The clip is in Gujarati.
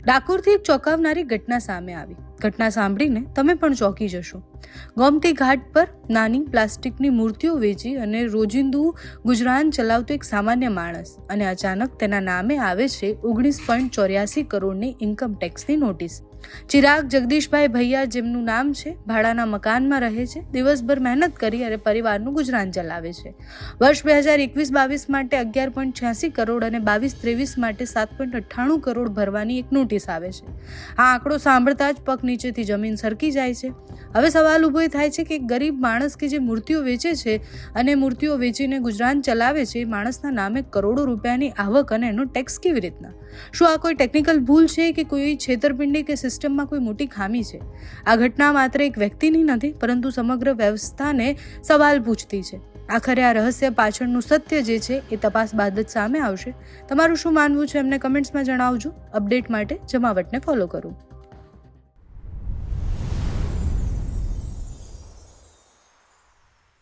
ડાકોરથી એક ચોંકાવનારી ઘટના સામે આવી. ઘટના સાંભળીને તમે પણ ચોંકી જશો. ગોમતી ઘાટ પર નાની પ્લાસ્ટિકની મૂર્તિઓ વેચી અને રોજિંદુ ગુજરાન ચલાવતો એક સામાન્ય માણસ, અને અચાનક તેના નામે આવે છે 19.84 કરોડની ઇન્કમ ટેક્સની નોટિસ. ચિરાગ જગદીશભાઈ ભૈયા, જેમનું નામ છે, ભાડાના મકાનમાં રહે છે. દિવસભર મહેનત કરી અને પરિવારનું ગુજરાન ચલાવે છે. વર્ષ 2021-22 માટે 11.86 કરોડ અને 22-23 માટે 7.98 કરોડ ભરવાની એક નોટિસ આવે છે. આ આંકડો સાંભળતા જ પગ નીચેથી જમીન સરકી જાય છે. હવે સવાલ ઊભો થાય છે કે એક ગરીબ માણસ કે જે મૂર્તિઓ વેચે છે અને મૂર્તિઓ વેચીને ગુજરાન ચલાવે છે, એ માણસના નામે કરોડો રૂપિયાની આવક અને એનો ટેક્સ કેવી રીતના? શું આ કોઈ ટેકનિકલ ભૂલ છે કે કોઈ છેતરપિંડી કે સિસ્ટમમાં કોઈ મોટી ખામી છે? આ ઘટના માત્ર એક વ્યક્તિની નથી, પરંતુ સમગ્ર વ્યવસ્થાને સવાલ પૂછતી છે. આખરે આ રહસ્ય પાછળનું સત્ય જે છે એ તપાસ બાદ જ સામે આવશે. તમારું શું માનવું છે એમને કમેન્ટ્સમાં જણાવજો. અપડેટ માટે જમાવટને ફોલો કરો.